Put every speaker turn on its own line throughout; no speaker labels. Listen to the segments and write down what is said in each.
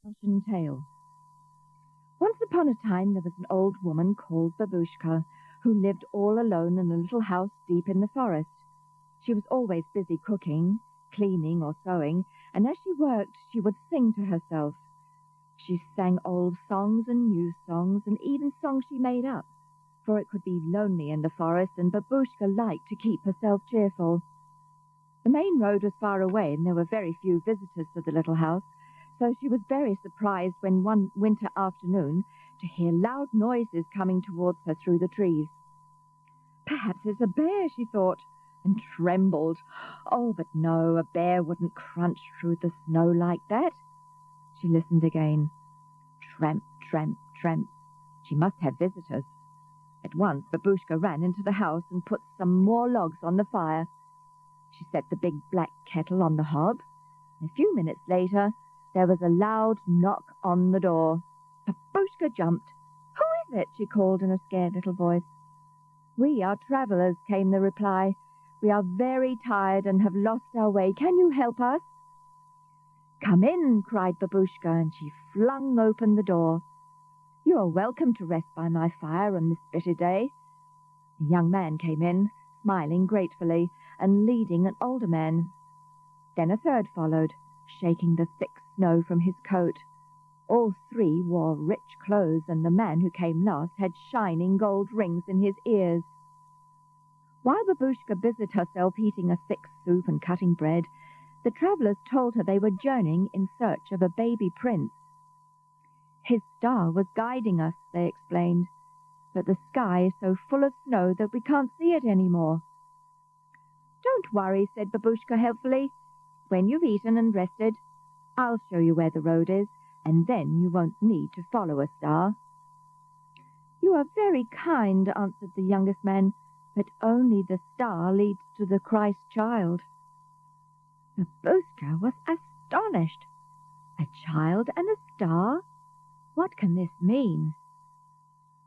Russian tale. Once upon a time there was an old woman called Babushka who lived all alone in a little house deep in the forest. She was always busy cooking, cleaning, or sewing, and as she worked she would sing to herself. She sang old songs and new songs, and even songs she made up, for it could be lonely in the forest, and Babushka liked to keep herself cheerful. The main road was far away, and there were very few visitors to the little house, so she was very surprised when one winter afternoon to hear loud noises coming towards her through the trees. Perhaps it's a bear, she thought, and trembled. Oh, but no, a bear wouldn't crunch through the snow like that. She listened again. Tramp, tramp, tramp. She must have visitors. At once, Babushka ran into the house and put some more logs on the fire. She set the big black kettle on the hob. A few minutes later, there was a loud knock on the door. Babushka jumped. "Who is it?" she called in a scared little voice. "We are travelers," came the reply. "We are very tired and have lost our way. Can you help us?" "Come in," cried Babushka, and she flung open the door. "You are welcome to rest by my fire on this bitter day." A young man came in, smiling gratefully, and leading an older man. Then a third followed, shaking the thick snow from his coat. All three wore rich clothes, and the man who came last had shining gold rings in his ears. While Babushka busied herself eating a thick soup and cutting bread, the travellers told her they were journeying in search of a baby prince. "His star was guiding us," they explained, "but the sky is so full of snow that we can't see it any more." "Don't worry," said Babushka helpfully. "When you've eaten and rested, I'll show you where the road is, and then you won't need to follow a star." "You are very kind," answered the youngest man, "but only the star leads to the Christ child." Babushka was astonished. A child and a star? What can this mean?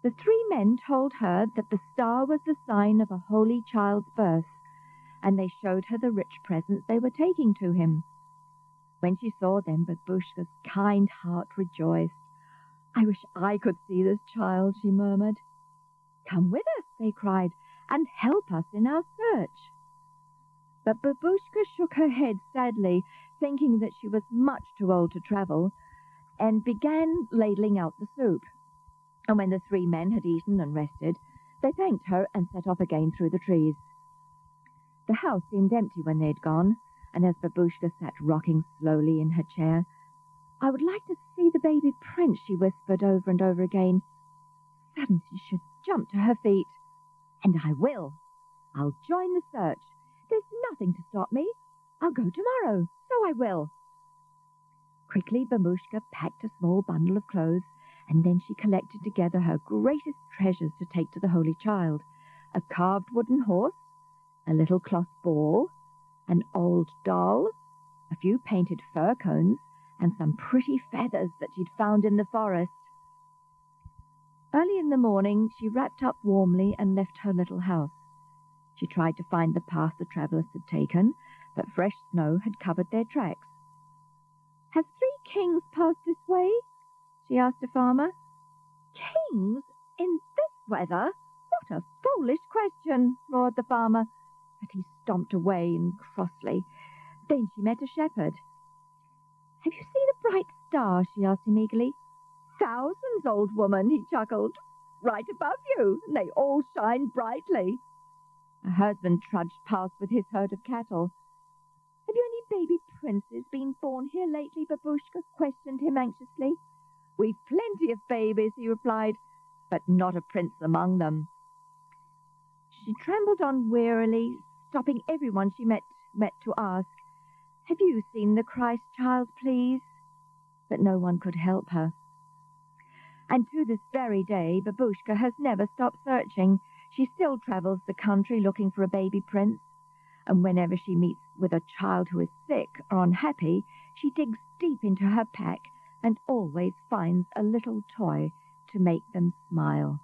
The three men told her that the star was the sign of a holy child's birth, and they showed her the rich presents they were taking to him. When she saw them, Babushka's kind heart rejoiced. "I wish I could see this child," she murmured. "Come with us," they cried, "and help us in our search." But Babushka shook her head sadly, thinking that she was much too old to travel, and began ladling out the soup. And when the three men had eaten and rested, they thanked her and set off again through the trees. The house seemed empty when they had gone, and as Babushka sat rocking slowly in her chair, "I would like to see the baby prince," she whispered over and over again. Suddenly she jumped to her feet. "And I will. I'll join the search. There's nothing to stop me. I'll go tomorrow, so I will." Quickly Babushka packed a small bundle of clothes, and then she collected together her greatest treasures to take to the Holy Child: a carved wooden horse, a little cloth ball, an old doll, a few painted fir cones, and some pretty feathers that she'd found in the forest. Early in the morning she wrapped up warmly and left her little house. She tried to find the path the travellers had taken, but fresh snow had covered their tracks. "Have 3 kings passed this way?" she asked a farmer. "Kings? In this weather? What a foolish question!" roared the farmer, but he stomped away crossly. Then she met a shepherd. "Have you seen a bright star?" she asked him eagerly. "Thousands, old woman," he chuckled, "right above you, and they all shine brightly." Her husband trudged past with his herd of cattle. "Have you any baby princes been born here lately?" Babushka questioned him anxiously. "We've plenty of babies," he replied, "but not a prince among them." She trembled on wearily, stopping everyone she met to ask, "Have you seen the Christ child, please?" But no one could help her. And to this very day, Babushka has never stopped searching. She still travels the country looking for a baby prince, and whenever she meets with a child who is sick or unhappy, she digs deep into her pack and always finds a little toy to make them smile.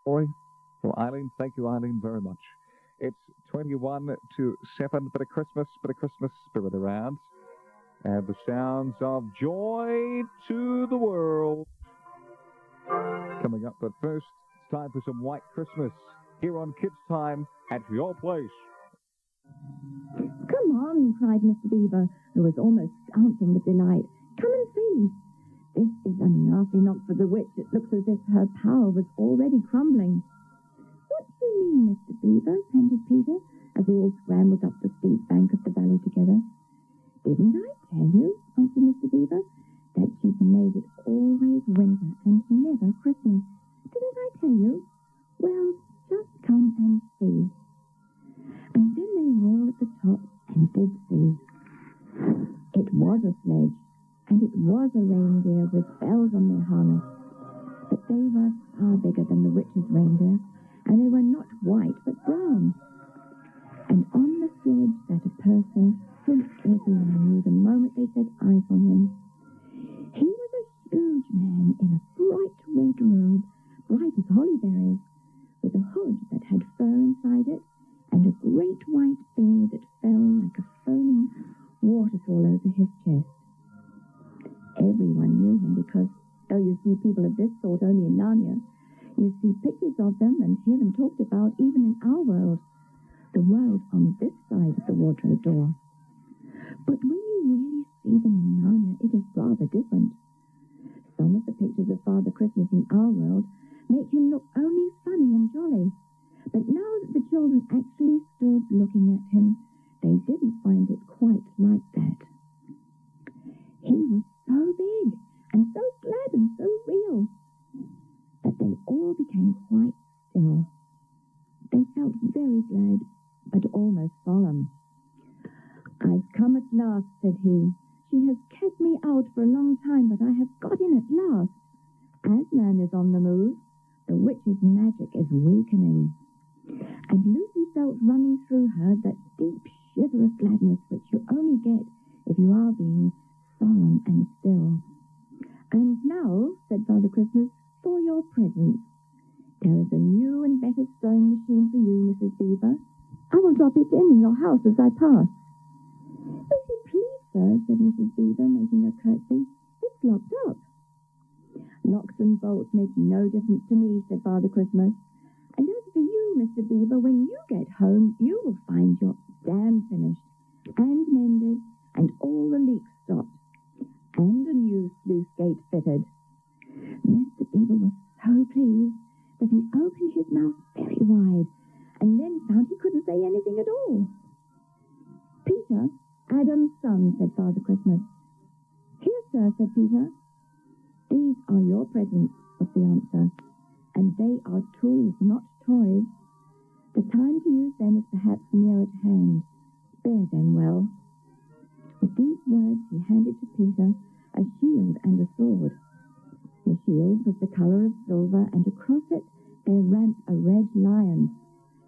Story from Eileen. Thank you, Eileen, very much. It's 21 to 7, bit of Christmas spirit around. And the sounds of joy to the world. Coming up, but first, it's time for some White Christmas here on Kids Time at your place.
Come on, cried Mr. Beaver, who was almost dancing with delight. Come and see. This is a nasty knock for the witch. It looks as if her power was already crumbling. What do you mean, Mr. Beaver? Panted Peter, as they all scrambled up the steep bank of the valley together. Didn't I tell you, answered Mr. Beaver, that she's made it always winter and never Christmas? Didn't I tell you? Well, just come and see. And then they were all at the top and did see. It was a sledge, and it was a reindeer with bells on their harness. But they were far bigger than the witch's reindeer, and they were not white but brown. And on the sledge sat a person whom everyone knew the moment they set eyes on him. He was a huge man in a bright red robe, bright as holly berries, with a hood that had fur inside it, and a great white beard that fell like a foaming waterfall over his chest. Everyone knew him because, though you see people of this sort only in Narnia, you see pictures of them and hear them talked about even in our world, the world on this side of the wardrobe door. But when you really see them in Narnia, it is rather different. Some of the pictures of Father Christmas in our world make him look only funny and jolly. But now that the children actually stood looking at him, they didn't find it quite like that. He was so big and so glad and so real that they all became quite still. They felt very glad, but almost solemn. I've come at last, said he. She has kept me out for a long time, but I have got in at last. Aslan is on the move. The witch's magic is weakening. And Lucy felt running through her that deep shiver of gladness which you only get if you are being solemn and still. And now, said Father Christmas, for your presents. There is a new and better sewing machine for you, Mrs. Beaver. I will drop it in your house as I pass. If you please, sir, said Mrs. Beaver, making a curtsy. It's locked up. Locks and bolts make no difference to me, said Father Christmas. And as for you, Mr. Beaver, when you get home, you will find your dam finished, and mended, and all the leaks stopped, and a new sluice gate fitted. Mr. Beaver was so pleased that he opened his mouth very wide, and then found he couldn't say anything at all. Peter, Adam's son, said Father Christmas. Here, sir, said Peter. These are your presents, was the answer. And they are tools, not toys. The time to use them is perhaps near at hand. Bear them well. With these words he handed to Peter a shield and a sword. The shield was the colour of silver, and across it there ramped a red lion,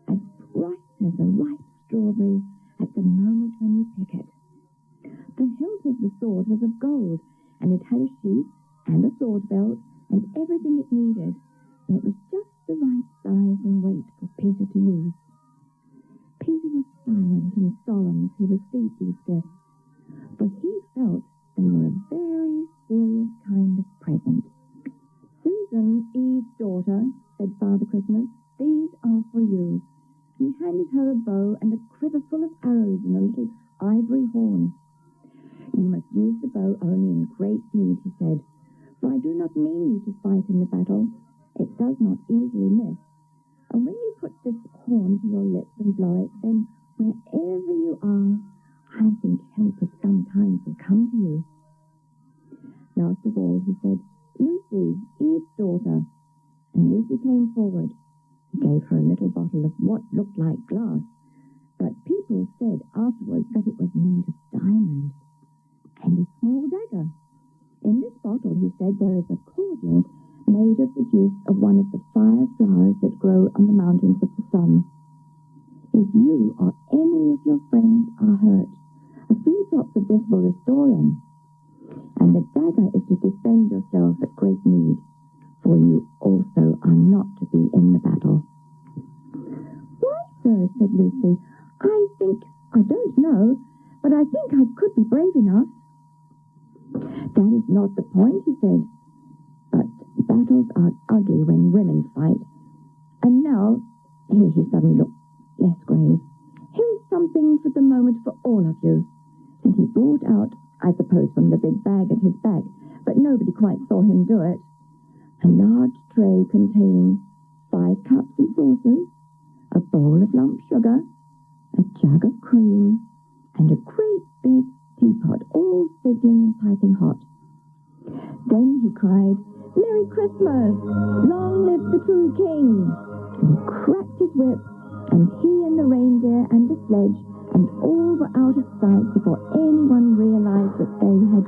as bright as a ripe strawberry at the moment when you pick it. The hilt of the sword was of gold, and it had a sheath and a sword belt and everything it needed. It was just the right size and weight for Peter to use. Peter was silent and solemn as he received these gifts, for he felt they were a very serious kind of present. Susan, Eve's daughter, said Father Christmas, these are for you. He handed her a bow and a quiver full of arrows and a little ivory horn. You must use the bow only in great need, he said, for I do not mean you to fight in the battle. It does not easily miss. And when you put this horn to your lips and blow it, then wherever you are, I think help of some kind will come to you. Last of all, he said, Lucy, Eve's daughter. And Lucy came forward. He gave her a little bottle of what looked like glass, but people said afterwards that it was made of diamonds, and a small dagger. In this bottle, he said, there is a cordial made of the juice of one of the fire flowers that grow on the mountains of the sun. If you or any of your friends are hurt, a few drops of this will restore them. And the dagger is to defend yourself at great need, for you also are not to be in the battle. "Why, sir," said Lucy, I don't know, but I think I could be brave enough." "That is not the point," he said. "But battles are ugly when women fight. And now," here he suddenly looked less grave, "here is something for the moment for all of you." And he brought out, I suppose from the big bag at his back, but nobody quite saw him do it, a large tray containing 5 cups and saucers, a bowl of lump sugar, a jug of cream, and a great big teapot, all sizzling and piping hot. Then he cried, "Merry Christmas! Long live the true king!" And he cracked his whip, and he and the reindeer and the sledge and all were out of sight before anyone realized that they had